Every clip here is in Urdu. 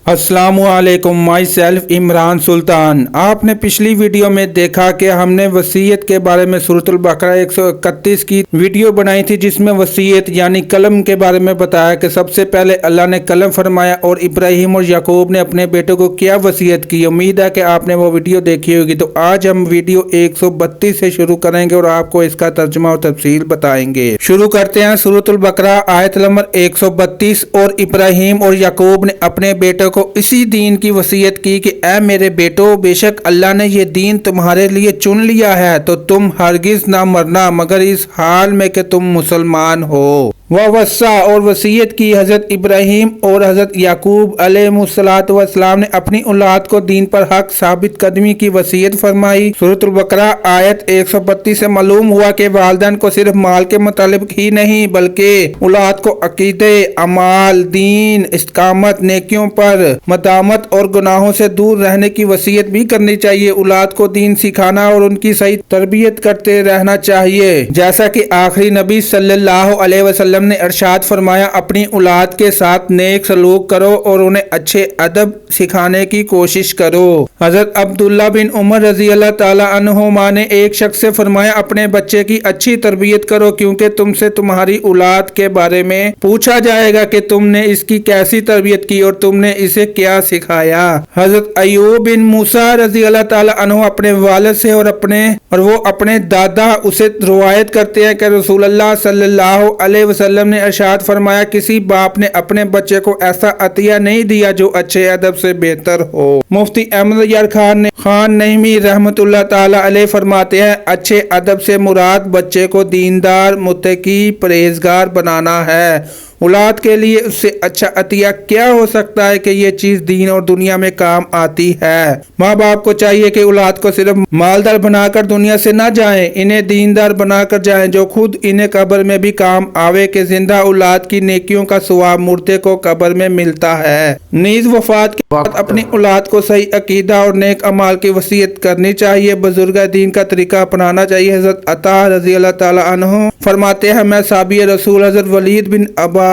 السلام علیکم، مائی سیلف عمران سلطان۔ آپ نے پچھلی ویڈیو میں دیکھا کہ ہم نے وصیت کے بارے میں سورۃ البقرہ 131 کی ویڈیو بنائی تھی، جس میں وصیت یعنی قلم کے بارے میں بتایا کہ سب سے پہلے اللہ نے قلم فرمایا اور ابراہیم اور یعقوب نے اپنے بیٹوں کو کیا وصیت کی۔ امید ہے کہ آپ نے وہ ویڈیو دیکھی ہوگی۔ تو آج ہم ویڈیو 132 سے شروع کریں گے اور آپ کو اس کا ترجمہ اور تفصیل بتائیں گے۔ شروع کرتے ہیں سورۃ البقرہ آیت نمبر 132۔ اور ابراہیم اور یعقوب نے اپنے بیٹوں کو اسی دین کی وصیت کی کہ اے میرے بیٹو، بے شک اللہ نے یہ دین تمہارے لیے چن لیا ہے، تو تم ہرگز نہ مرنا مگر اس حال میں کہ تم مسلمان ہو۔ ووصّا اور وصیت کی حضرت ابراہیم اور حضرت یعقوب علیہ السلام نے اپنی اولاد کو دین پر حق ثابت قدمی کی وصیت فرمائی۔ سورۃ البقرہ آیت 132 سے معلوم ہوا کہ والدین کو صرف مال کے متعلق ہی نہیں بلکہ اولاد کو عقیدے، اعمال، دین، استقامت، نیکیوں پر مداومت اور گناہوں سے دور رہنے کی وصیت بھی کرنی چاہیے۔ اولاد کو دین سکھانا اور ان کی صحیح تربیت کرتے رہنا چاہیے، جیسا کہ آخری نبی صلی اللہ علیہ وسلم نے ارشاد فرمایا، اپنی اولاد کے ساتھ نیک سلوک کرو اور انہیں اچھے ادب سکھانے کی کوشش کرو۔ حضرت عبداللہ بن عمر رضی اللہ تعالی عنہما نے ایک شخص سے فرمایا، اپنے بچے کی اچھی تربیت کرو کیونکہ تم سے تمہاری اولاد کے بارے میں پوچھا جائے گا کہ تم نے اس کی کیسی تربیت کی اور تم نے اسے کیا سکھایا۔ حضرت ایوب بن موسیٰ رضی اللہ تعالی عنہ اپنے والد سے اور وہ اپنے دادا اسے روایت کرتے ہیں کہ رسول اللہ صلی اللہ علیہ وسلم نے ارشاد فرمایا، کسی باپ نے اپنے بچے کو ایسا عطیہ نہیں دیا جو اچھے ادب سے بہتر ہو۔ مفتی احمد یار خان نعیمی رحمت اللہ تعالی علیہ فرماتے ہیں، اچھے ادب سے مراد بچے کو دیندار، متقی، پرہیزگار بنانا ہے۔ اولاد کے لیے اس سے اچھا عطیہ کیا ہو سکتا ہے کہ یہ چیز دین اور دنیا میں کام آتی ہے۔ ماں باپ کو چاہیے کہ اولاد کو صرف مالدار بنا کر دنیا سے نہ جائیں، انہیں دیندار بنا کر جائیں جو خود انہیں قبر میں بھی کام آوے، کہ زندہ اولاد کی نیکیوں کا ثواب مردے کو قبر میں ملتا ہے۔ نیز وفات کے بعد اپنی اولاد کو صحیح عقیدہ اور نیک اعمال کی وصیت کرنی چاہیے، بزرگ دین کا طریقہ اپنانا چاہیے۔ حضرت عطا رضی اللہ تعالی عنہ فرماتے ہیں، میں صحابی رسول حضرت ولید بن عبادہ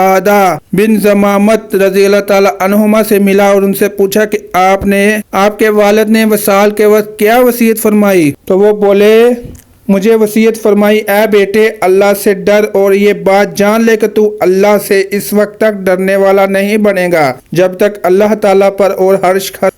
بن زمامت رضی اللہ تعالی عنہما سے ملا اور ان سے پوچھا کہ آپ کے والد نے وصال کے وقت کیا وصیت فرمائی؟ تو وہ بولے، مجھے وصیت فرمائی، اے بیٹے، اللہ سے ڈر اور یہ بات جان لے کہ تو اللہ سے اس وقت تک ڈرنے والا نہیں بنے گا جب تک اللہ تعالیٰ پر اور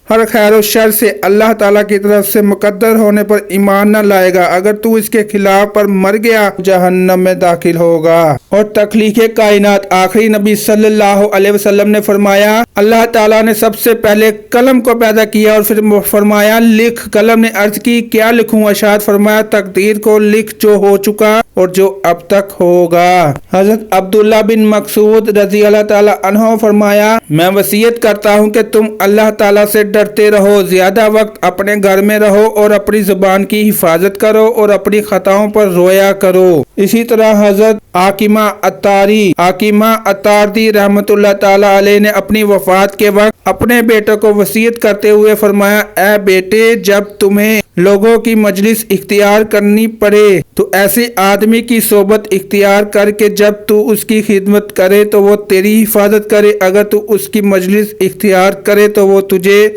ہر خیر و شر سے اللہ تعالیٰ کی طرف سے مقدر ہونے پر ایمان نہ لائے گا۔ اگر تو اس کے خلاف پر مر گیا جہنم میں داخل ہوگا۔ اور تخلیق کائنات آخری نبی صلی اللہ علیہ وسلم نے فرمایا، اللہ تعالیٰ نے سب سے پہلے قلم کو پیدا کیا اور پھر فرمایا لکھ۔ قلم نے عرض کی، کیا لکھوں؟ ارشاد فرمایا، تقدیر کو لکھ جو ہو چکا اور جو اب تک ہوگا۔ حضرت عبداللہ بن مسعود رضی اللہ تعالی عنہ فرمایا، میں وصیت کرتا ہوں کہ تم اللہ تعالیٰ سے ڈرتے رہو، زیادہ وقت اپنے گھر میں رہو اور اپنی زبان کی حفاظت کرو اور اپنی خطاؤں پر رویا کرو۔ اسی طرح حضرت حاکمہ اتاردی رحمت اللہ تعالی علیہ نے اپنی وفات کے وقت اپنے بیٹوں کو وصیت کرتے ہوئے فرمایا، اے بیٹے، جب تمہیں لوگوں کی مجلس اختیار کرنی پڑے تو ایسے آدمی کی صحبت اختیار کر کے جب تو اس کی خدمت کرے تو وہ تیری حفاظت کرے، اگر تو اس کی مجلس اختیار کرے تو وہ تجھے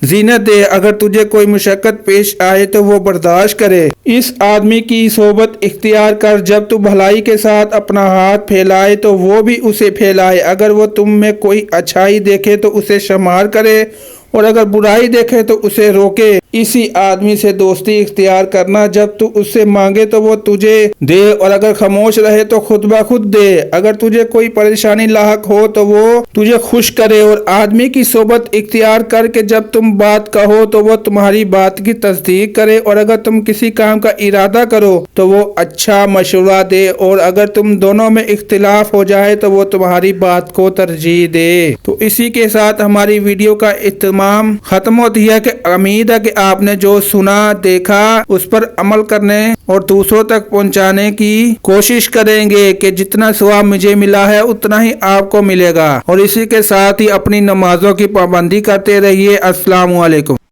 زینت دے، اگر تجھے کوئی مشقت پیش آئے تو وہ برداشت کرے۔ اس آدمی کی صحبت اختیار کر، جب تو بھلائی کے ساتھ اپنا ہاتھ پھیلائے تو وہ بھی اسے پھیلائے، اگر وہ تم میں کوئی اچھائی دیکھے تو اسے شمار کرے اور اگر برائی دیکھے تو اسے روکے۔ اسی آدمی سے دوستی اختیار کرنا، جب تو اس سے مانگے تو وہ تجھے دے اور اگر خاموش رہے تو خود بخود دے، اگر تجھے کوئی پریشانی لاحق ہو تو وہ تجھے خوش کرے۔ اور آدمی کی صحبت اختیار کر کے جب تم بات کہو تو وہ تمہاری بات کی تصدیق کرے اور اگر تم کسی کام کا ارادہ کرو تو وہ اچھا مشورہ دے اور اگر تم دونوں میں اختلاف ہو جائے تو وہ تمہاری بات کو ترجیح دے۔ تو اسی کے ساتھ ہماری ویڈیو کا اہتمام ختم ہوتی ہے کہ امید ہے کہ آپ نے جو سنا دیکھا اس پر عمل کرنے اور دوسروں تک پہنچانے کی کوشش کریں گے کہ جتنا ثواب مجھے ملا ہے اتنا ہی آپ کو ملے گا، اور اسی کے ساتھ ہی اپنی نمازوں کی پابندی کرتے رہیے۔ السلام علیکم۔